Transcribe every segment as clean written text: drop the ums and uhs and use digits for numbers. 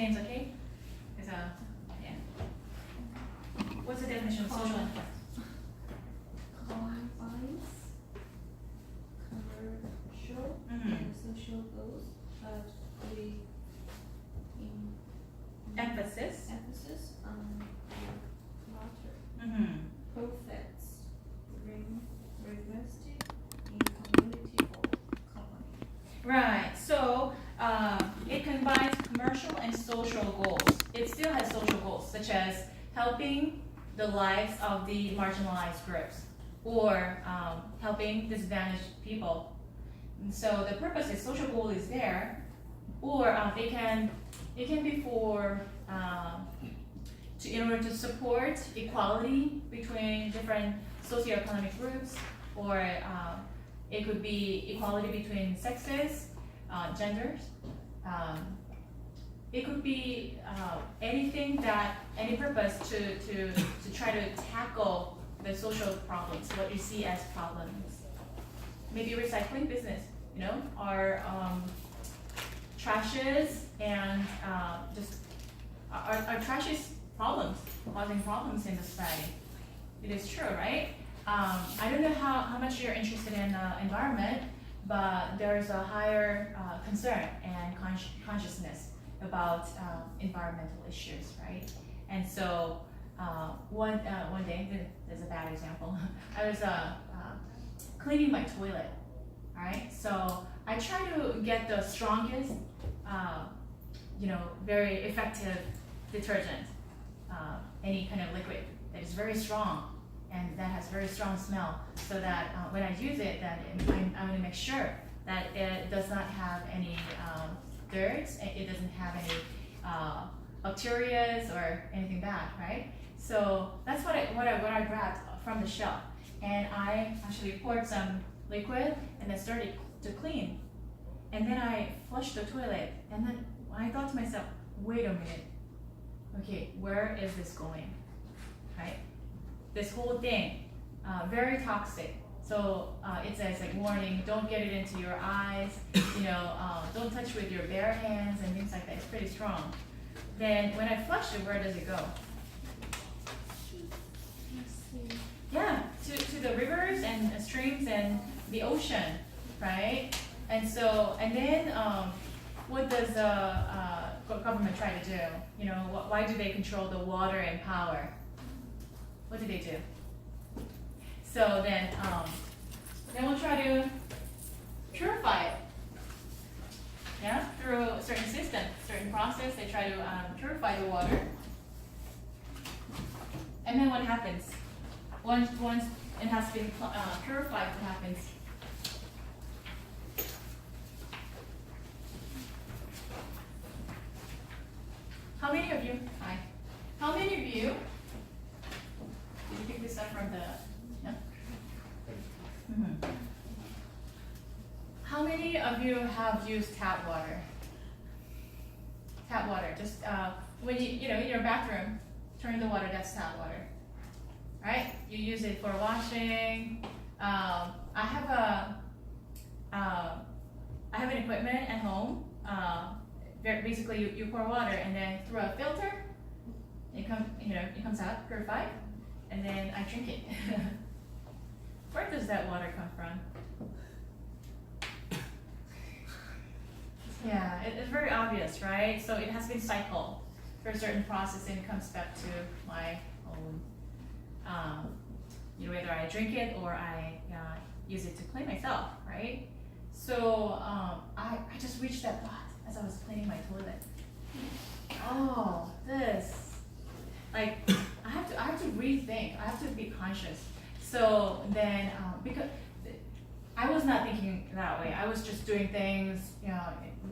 names okay? Is yeah. What's the definition of social enterprise? Combines commercial and social goals, but with Emphasis. emphasis on the latter. Profits reinvested in community or company. Right. So it combines commercial and social goals. It still has social goals, such as helping the lives of the marginalized groups or helping disadvantaged people. And so the purpose is social goal is there, or it can be for in order to support equality between different socioeconomic groups, or it could be equality between sexes, genders. It could be anything that, any purpose to try to tackle the social problems, what you see as problems. Maybe recycling business, our trashes and just our trash is problems, causing problems in the society. It is true, right? I don't know how much you're interested in environment, but there's a higher concern and consciousness about environmental issues, right? And so one day, there's a bad example. I was cleaning my toilet, all right? So I try to get the strongest, very effective detergent, any kind of liquid that is very strong and that has very strong smell, so that when I use it, that I want to make sure that it does not have any dirt, it doesn't have any bacteria or anything bad, right? So that's what I grabbed from the shelf, and I actually poured some liquid and then started to clean, and then I flushed the toilet, and then I thought to myself, wait a minute, okay, where is this going, right? This whole thing, very toxic. So it says like warning, don't get it into your eyes, don't touch with your bare hands and things like that. It's pretty strong. Then when I flush it, where does it go? Yeah, to the rivers and streams and the ocean, right? And then what does the government try to do? Why do they control the water and power? What do they do? So then we'll try to purify it. Yeah, through a certain system, certain process, they try to purify the water. And then what happens? Once it has been purified, what happens? How many of you? Hi. How many of you? Did you pick this up from the? No. How many of you have used tap water? Tap water, just when you in your bathroom, turn the water. That's tap water, right? You use it for washing. I have an equipment at home. Basically, you pour water and then through a filter, it comes out purified, and then I drink it. Where does that water come from? Yeah, it's very obvious, right? So it has been cycled for a certain process, and it comes back to my own. Whether I drink it or I use it to clean myself, right? So I just reached that thought as I was cleaning my toilet. Oh, this, like, I have to rethink. I have to be conscious. So then, because I was not thinking that way. I was just doing things.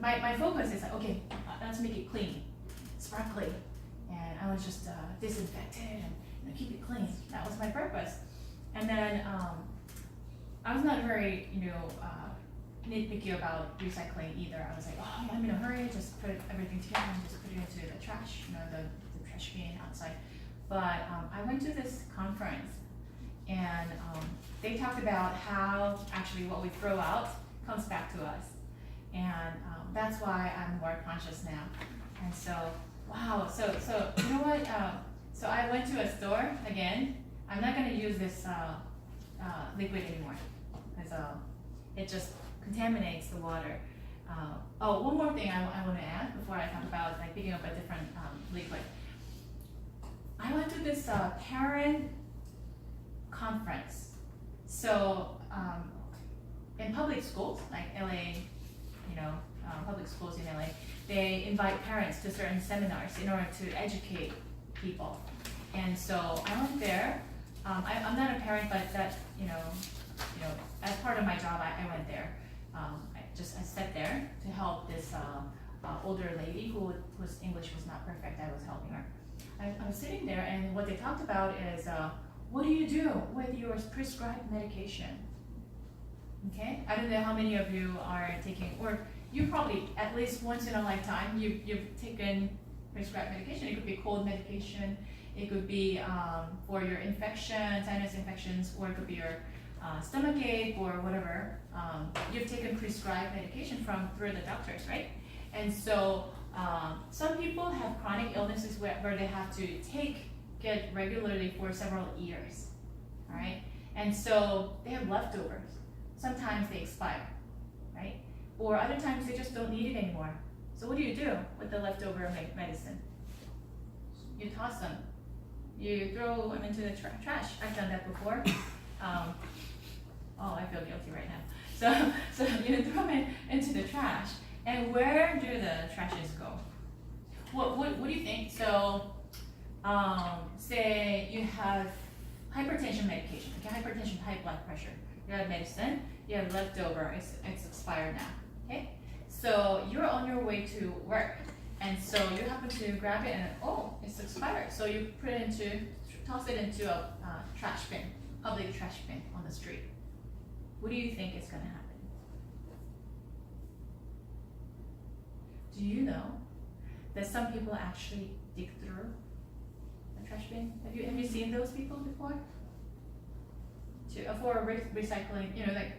My focus is like, okay, let's make it clean, sparkly, and I was just disinfect it and keep it clean. That was my purpose. And then I was not very, nitpicky about recycling either. I was like, oh, I'm in a hurry, just put everything together and just put it into the trash, the trash can outside. But I went to this conference, and they talked about how actually what we throw out comes back to us. And that's why I'm more conscious now. And so, wow, so you know what? So I went to a store again. I'm not gonna use this liquid anymore because it just contaminates the water. Oh, one more thing I want to add before I talk about like picking up a different liquid. I went to this parent conference. So in public schools like LA, public schools in LA, they invite parents to certain seminars in order to educate people. And so I went there. I'm not a parent, but that as part of my job, I went there. I sat there to help this older lady whose English was not perfect. I was helping her. I was sitting there, and what they talked about is what do you do with your prescribed medication? Okay, I don't know how many of you are taking, or you probably at least once in a lifetime you've taken prescribed medication. It could be cold medication, it could be for your infection, sinus infections, or it could be your stomach ache or whatever. You've taken prescribed medication through the doctors, right? And so some people have chronic illnesses where they have to get regularly for several years, all right? And so they have leftovers. Sometimes they expire, right? Or other times they just don't need it anymore. So what do you do with the leftover medicine? You toss them. You throw them into the trash. I've done that before. I feel guilty right now. So you throw them into the trash. And where do the trashes go? What do you think? So say you have hypertension medication, okay? Hypertension, high blood pressure. You have medicine, you have leftover, it's expired now, okay? So you're on your way to work, and so you happen to grab it and it's expired. So you toss it into a trash bin, public trash bin on the street. What do you think is gonna happen? Do you know that some people actually dig through the trash bin? Have you seen those people before? For recycling, like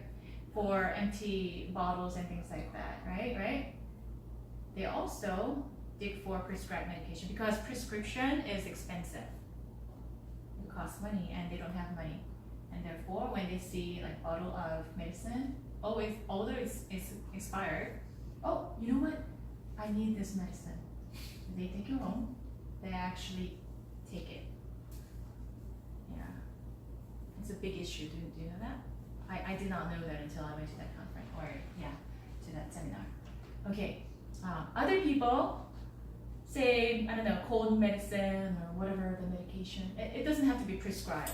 for empty bottles and things like that, right? They also dig for prescribed medication because prescription is expensive. It costs money and they don't have money. And therefore, when they see like bottle of medicine, although it's expired, you know what? I need this medicine. They take it home. They actually take it. Yeah. It's a big issue. Do you know that? I did not know that until I went to that conference, to that seminar. Okay. Other people say, I don't know, cold medicine or whatever the medication. It doesn't have to be prescribed.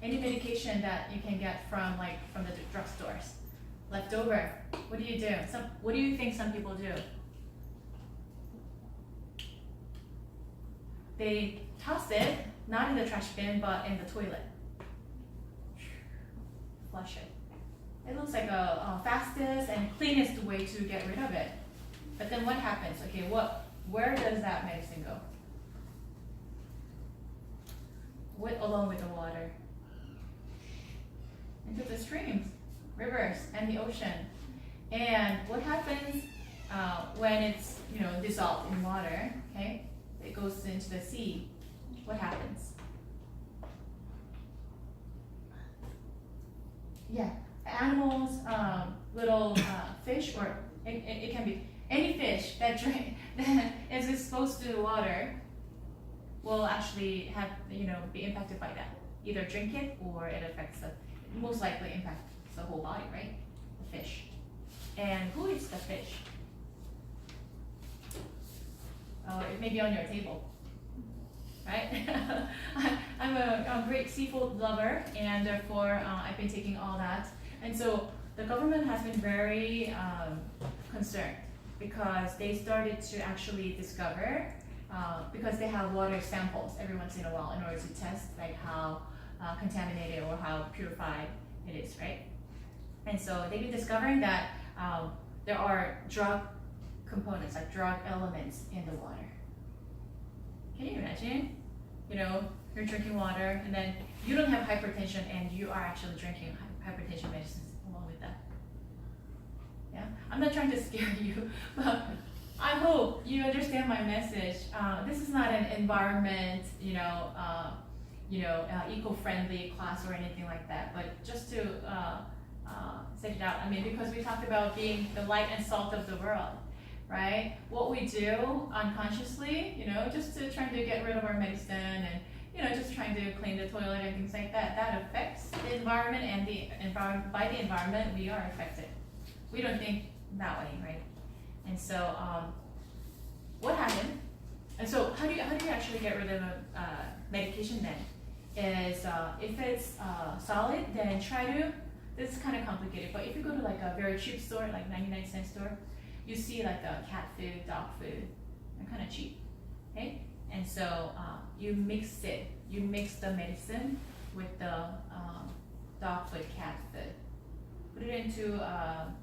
Any medication that you can get from the drugstores, leftover. What do you do? What do you think some people do? They toss it, not in the trash bin, but in the toilet. Flush it. It looks like a fastest and cleanest way to get rid of it. But then what happens? Okay, where does that medicine go? Along with the water? Into the streams, rivers, and the ocean. And what happens when it's dissolved in water? Okay, it goes into the sea. What happens? Yeah, animals, little fish, or it can be any fish that is exposed to the water will actually have be impacted by that. Either drink it or it affects most likely impacts the whole body, right? The fish. And who eats the fish? It may be on your table, right? I'm a great seafood lover, and therefore I've been taking all that. And so the government has been very concerned because they started to actually discover, because they have water samples every once in a while in order to test how contaminated or how purified it is, right? And so they've been discovering that there are drug components, like drug elements in the water. Can you imagine? You're drinking water and then you don't have hypertension and you are actually drinking hypertension medicines along with that. Yeah? I'm not trying to scare you, but I hope you understand my message. This is not an environment, eco-friendly class or anything like that, but just to set it out. I mean, because we talked about being the light and salt of the world, right? What we do unconsciously, just to trying to get rid of our medicine and just trying to clean the toilet and things like that, that affects the environment, and by the environment we are affected. We don't think that way, right? And so, what happened? And so, how do you actually get rid of medication then? Is if it's solid, then try to. This is kind of complicated, but if you go to like a very cheap store, like 99-cent store, you see like a cat food, dog food, they're kind of cheap, okay? And so you mix it. You mix the medicine with the dog food, cat food. Put it into a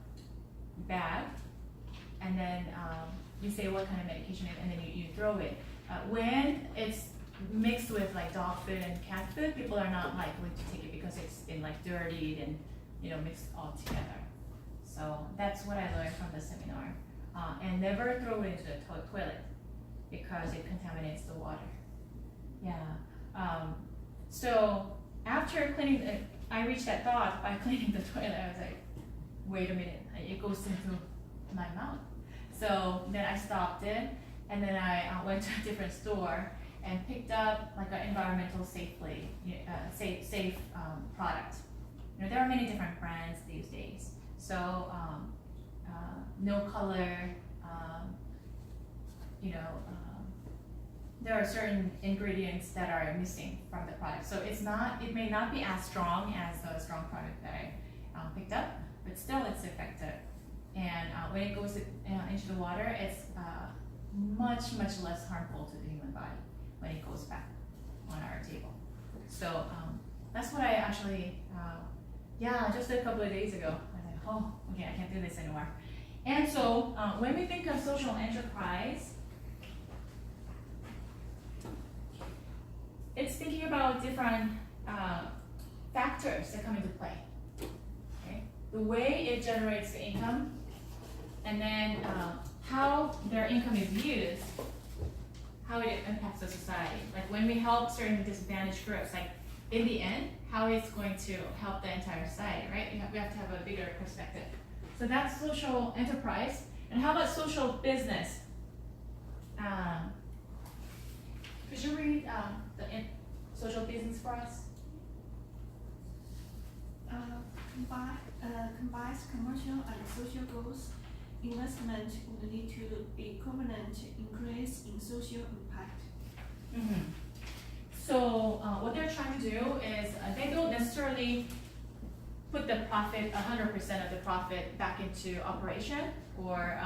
bag, and then you say what kind of medication it is, and then you throw it. When it's mixed with like dog food and cat food, people are not likely to take it because it's been like dirtied and mixed all together. So that's what I learned from the seminar. And never throw it into the toilet because it contaminates the water. Yeah. So after cleaning, I reached that thought by cleaning the toilet. I was like, wait a minute, it goes into my mouth. So then I stopped it, and then I went to a different store and picked up like an environmental safe product. There are many different brands these days. So no color, there are certain ingredients that are missing from the product. So it may not be as strong as the strong product that I picked up, but still it's effective. And when it goes into the water, it's much less harmful to the human body when it goes back on our table. So that's what I actually, just a couple of days ago, I was like, oh, okay, I can't do this anymore. And so when we think of social enterprise, it's thinking about different factors that come into play. Okay? The way it generates the income, and then how their income is used, how it impacts the society. Like when we help certain disadvantaged groups, like in the end, how it's going to help the entire society, right? We have to have a bigger perspective. So that's social enterprise. And how about social business? Could you read the social business for us? Combines commercial and social goals. Investment would lead to equivalent increase in social impact. Mm-hmm. So what they're trying to do is they don't necessarily put the profit, 100% of the profit back into operation or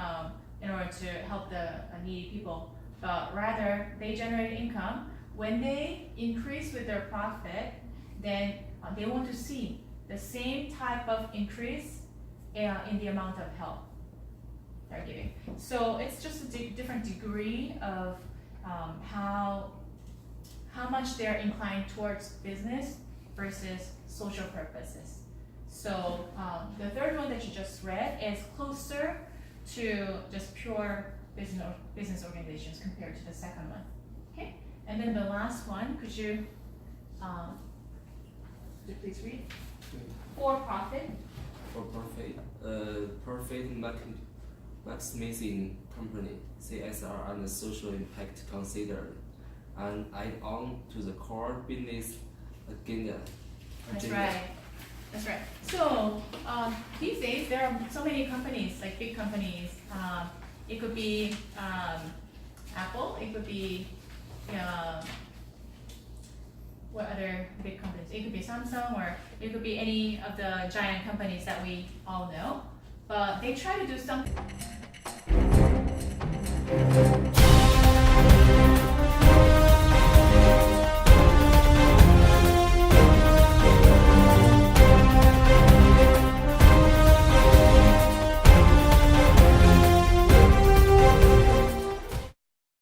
in order to help the needy people, but rather they generate income. When they increase with their profit, then they want to see the same type of increase in the amount of help they're giving. So it's just a different degree of how much they're inclined towards business versus social purposes. So the third one that you just read is closer to just pure business organizations compared to the second one. Okay, and then the last one, could you please read? For profit. For profit, profit maximizing company, CSR, and social impact considered, and add on to the core business agenda. That's right. That's right. So these days there are so many companies, like big companies. It could be Apple. It could be what other big companies? It could be Samsung, or it could be any of the giant companies that we all know. But they try to do something.